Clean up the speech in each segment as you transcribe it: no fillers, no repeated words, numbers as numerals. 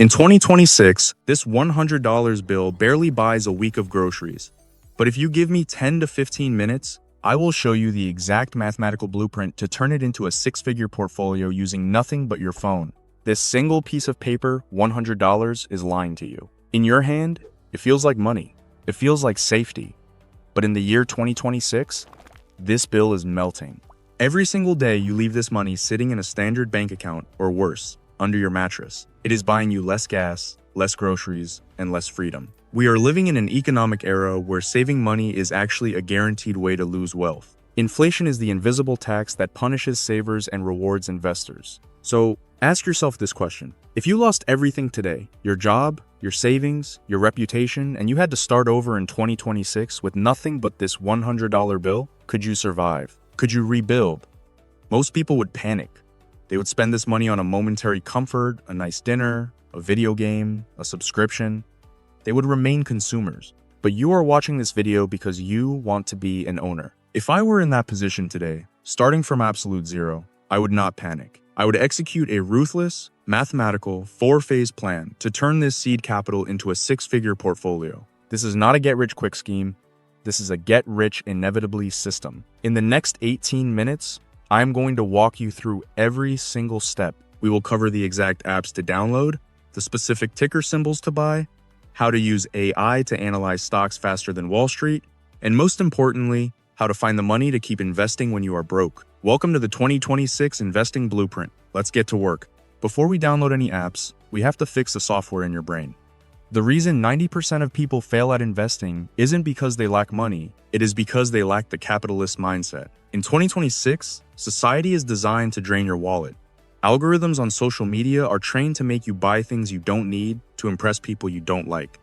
In 2026, this $100 bill barely buys a week of groceries. But if you give me 10 to 15 minutes, I will show you the exact mathematical blueprint to turn it into a six-figure portfolio using nothing but your phone. This single piece of paper, $100, is lying to you. In your hand, it feels like money. It feels like safety. But in the year 2026, this bill is melting. Every single day you leave this money sitting in a standard bank account, or worse, under your mattress. It is buying you less gas, less groceries, and less freedom. We are living in an economic era where saving money is actually a guaranteed way to lose wealth. Inflation is the invisible tax that punishes savers and rewards investors. So ask yourself this question. If you lost everything today, your job, your savings, your reputation, and you had to start over in 2026 with nothing but this $100 bill, could you survive? Could you rebuild? Most people would panic. They would spend this money on a momentary comfort, a nice dinner, a video game, a subscription. They would remain consumers. But you are watching this video because you want to be an owner. If I were in that position today, starting from absolute zero, I would not panic. I would execute a ruthless, mathematical, four-phase plan to turn this seed capital into a six-figure portfolio. This is not a get-rich-quick scheme. This is a get-rich-inevitably system. In the next 18 minutes, I'm going to walk you through every single step. We will cover the exact apps to download, the specific ticker symbols to buy, how to use AI to analyze stocks faster than Wall Street, and most importantly, how to find the money to keep investing when you are broke. Welcome to the 2026 Investing Blueprint. Let's get to work. Before we download any apps, we have to fix the software in your brain. The reason 90% of people fail at investing isn't because they lack money, it is because they lack the capitalist mindset. In 2026, society is designed to drain your wallet. Algorithms on social media are trained to make you buy things you don't need to impress people you don't like.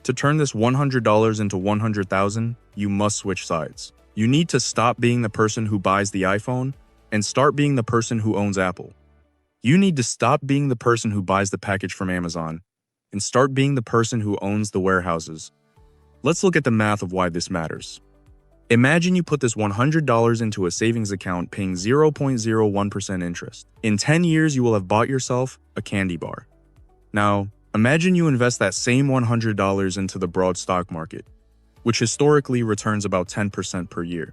To turn this $100 into $100,000, you must switch sides. You need to stop being the person who buys the iPhone and start being the person who owns Apple. You need to stop being the person who buys the package from Amazon and start being the person who owns the warehouses. Let's look at the math of why this matters. Imagine you put this $100 into a savings account paying 0.01% interest. In 10 years, you will have bought yourself a candy bar. Now, imagine you invest that same $100 into the broad stock market, which historically returns about 10% per year.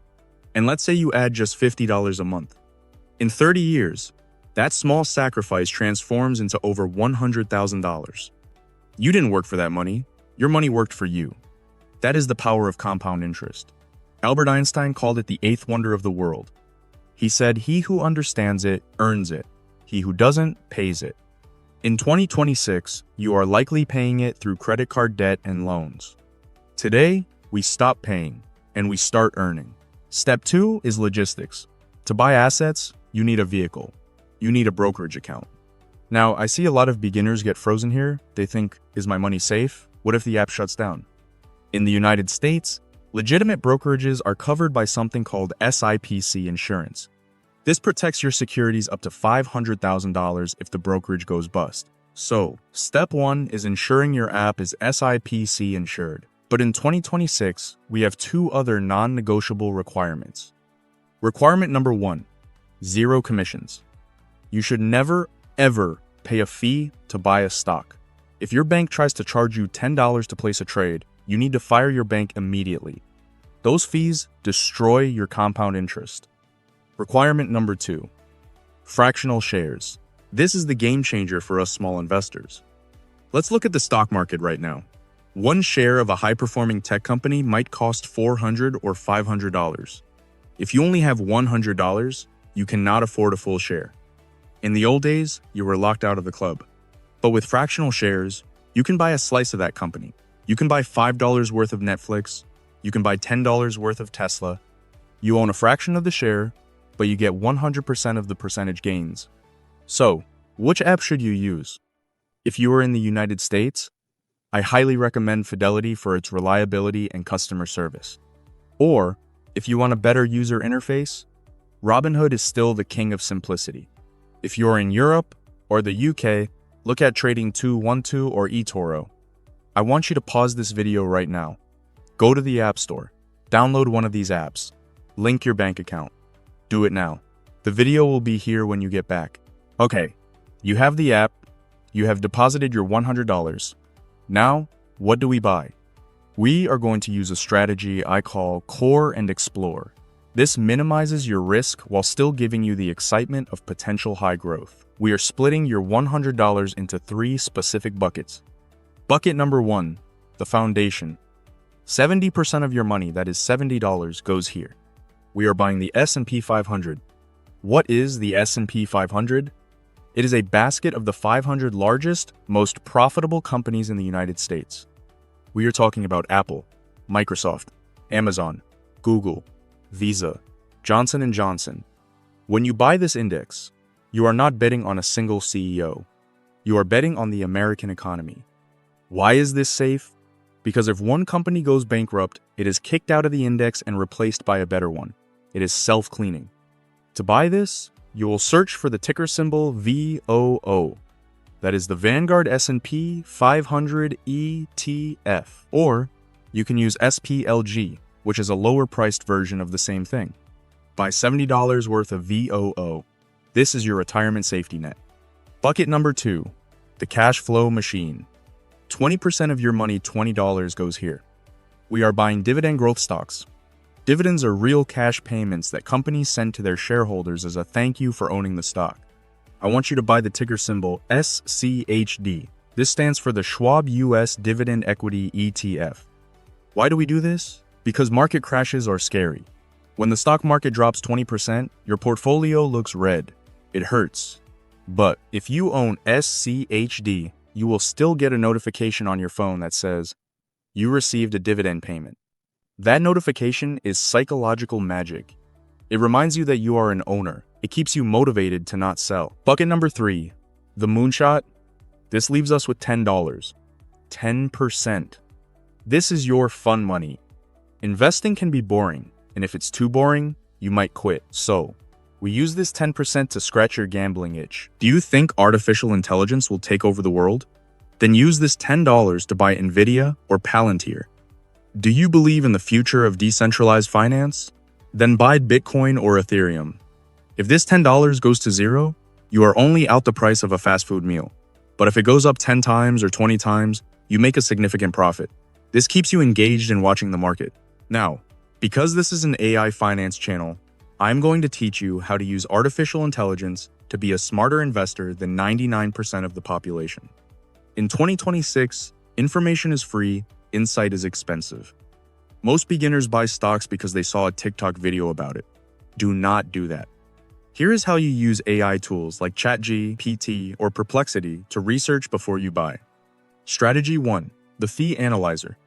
And let's say you add just $50 a month. In 30 years, that small sacrifice transforms into over $100,000. You didn't work for that money. Your money worked for you. That is the power of compound interest. Albert Einstein called it the eighth wonder of the world. He said, "He who understands it, earns it. He who doesn't, pays it." In 2026, you are likely paying it through credit card debt and loans. Today, we stop paying and we start earning. Step 2 is logistics. To buy assets, you need a vehicle. You need a brokerage account. Now, I see a lot of beginners get frozen here. They think, is my money safe? What if the app shuts down? In the United States, legitimate brokerages are covered by something called SIPC insurance. This protects your securities up to $500,000 if the brokerage goes bust. So, step 1 is ensuring your app is SIPC insured. But in 2026, we have two other non-negotiable requirements. Requirement number 1, 0 commissions. You should never, ever pay a fee to buy a stock. If your bank tries to charge you $10 to place a trade, you need to fire your bank immediately. Those fees destroy your compound interest. Requirement number 2, fractional shares. This is the game changer for us small investors. Let's look at the stock market right now. One share of a high-performing tech company might cost $400 or $500. If you only have $100, you cannot afford a full share. In the old days, you were locked out of the club. But with fractional shares, you can buy a slice of that company. You can buy $5 worth of Netflix. You can buy $10 worth of Tesla. You own a fraction of the share, but you get 100% of the percentage gains. So, which app should you use? If you are in the United States, I highly recommend Fidelity for its reliability and customer service. Or, if you want a better user interface, Robinhood is still the king of simplicity. If you're in Europe or the UK, look at Trading 212 or eToro. I want you to pause this video right now. Go to the App Store. Download one of these apps. Link your bank account. Do it now. The video will be here when you get back. Okay, you have the app. You have deposited your $100. Now, what do we buy? We are going to use a strategy I call Core and Explore. This minimizes your risk while still giving you the excitement of potential high growth. We are splitting your $100 into 3 specific buckets. Bucket number 1, the foundation. 70% of your money, that is $70, goes here. We are buying the S&P 500. What is the S&P 500? It is a basket of the 500 largest, most profitable companies in the United States. We are talking about Apple, Microsoft, Amazon, Google, Visa, Johnson & Johnson. When you buy this index, you are not betting on a single CEO. You are betting on the American economy. Why is this safe? Because if one company goes bankrupt, it is kicked out of the index and replaced by a better one. It is self-cleaning. To buy this, you will search for the ticker symbol VOO. That is the Vanguard S&P 500 ETF. Or you can use SPLG, which is a lower-priced version of the same thing. Buy $70 worth of VOO. This is your retirement safety net. Bucket number 2, the cash flow machine. 20% of your money, $20, goes here. We are buying dividend growth stocks. Dividends are real cash payments that companies send to their shareholders as a thank you for owning the stock. I want you to buy the ticker symbol SCHD. This stands for the Schwab US Dividend Equity ETF. Why do we do this? Because market crashes are scary. When the stock market drops 20%, your portfolio looks red. It hurts. But if you own SCHD, you will still get a notification on your phone that says, you received a dividend payment. That notification is psychological magic. It reminds you that you are an owner. It keeps you motivated to not sell. Bucket number 3, the moonshot. This leaves us with $10. 10%. This is your fun money. Investing can be boring, and if it's too boring, you might quit. So, we use this 10% to scratch your gambling itch. Do you think artificial intelligence will take over the world? Then use this $10 to buy Nvidia or Palantir. Do you believe in the future of decentralized finance? Then buy Bitcoin or Ethereum. If this $10 goes to zero, you are only out the price of a fast food meal. But if it goes up 10 times or 20 times, you make a significant profit. This keeps you engaged in watching the market. Now, because this is an AI finance channel, I'm going to teach you how to use artificial intelligence to be a smarter investor than 99% of the population. In 2026, information is free, insight is expensive. Most beginners buy stocks because they saw a TikTok video about it. Do not do that. Here is how you use AI tools like ChatGPT or Perplexity to research before you buy. Strategy 1, the fee analyzer.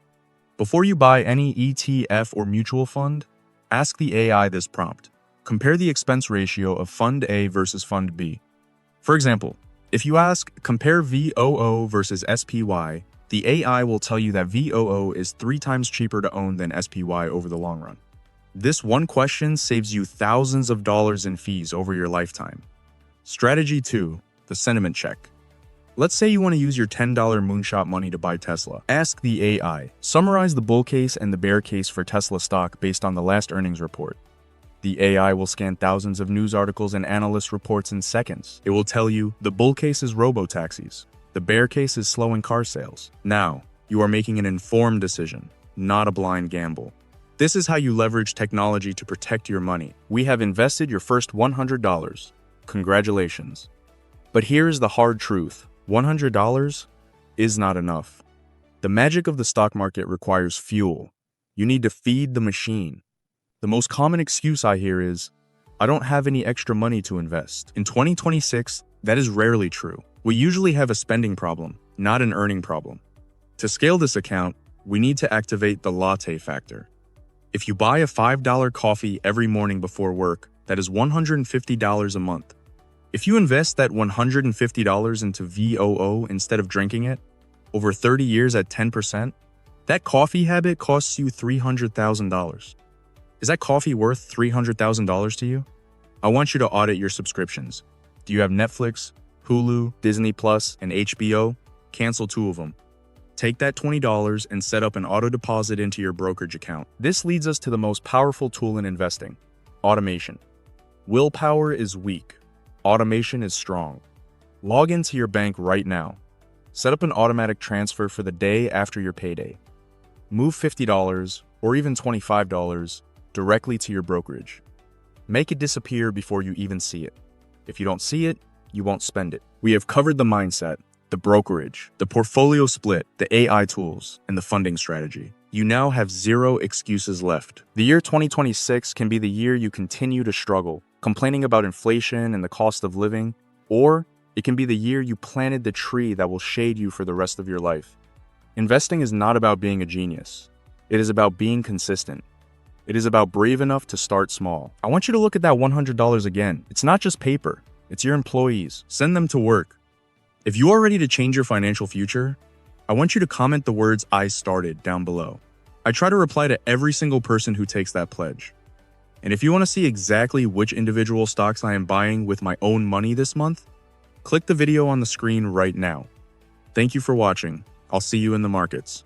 Before you buy any ETF or mutual fund, ask the AI this prompt. Compare the expense ratio of Fund A versus Fund B. For example, if you ask, compare VOO versus SPY, the AI will tell you that VOO is 3 times cheaper to own than SPY over the long run. This one question saves you thousands of dollars in fees over your lifetime. Strategy 2, the sentiment check. Let's say you want to use your $10 moonshot money to buy Tesla. Ask the AI, summarize the bull case and the bear case for Tesla stock based on the last earnings report. The AI will scan thousands of news articles and analyst reports in seconds. It will tell you the bull case is robo-taxis. The bear case is slowing car sales. Now, you are making an informed decision, not a blind gamble. This is how you leverage technology to protect your money. We have invested your first $100. Congratulations. But here is the hard truth. $100 is not enough. The magic of the stock market requires fuel. You need to feed the machine. The most common excuse I hear is, I don't have any extra money to invest. In 2026, that is rarely true. We usually have a spending problem, not an earning problem. To scale this account, we need to activate the latte factor. If you buy a $5 coffee every morning before work, that is $150 a month. If you invest that $150 into VOO instead of drinking it, over 30 years at 10%, that coffee habit costs you $300,000. Is that coffee worth $300,000 to you? I want you to audit your subscriptions. Do you have Netflix, Hulu, Disney Plus, and HBO? Cancel 2 of them. Take that $20 and set up an auto deposit into your brokerage account. This leads us to the most powerful tool in investing, automation. Willpower is weak. Automation is strong. Log into your bank right now. Set up an automatic transfer for the day after your payday. Move $50 or even $25 directly to your brokerage. Make it disappear before you even see it. If you don't see it, you won't spend it. We have covered the mindset, the brokerage, the portfolio split, the AI tools, and the funding strategy. You now have 0 excuses left. The year 2026 can be the year you continue to struggle, complaining about inflation and the cost of living, or it can be the year you planted the tree that will shade you for the rest of your life. Investing is not about being a genius. It is about being consistent. It is about brave enough to start small. I want you to look at that $100 again. It's not just paper. It's your employees. Send them to work. If you are ready to change your financial future, I want you to comment the words "I started" down below. I try to reply to every single person who takes that pledge. And if you want to see exactly which individual stocks I am buying with my own money this month, click the video on the screen right now. Thank you for watching. I'll see you in the markets.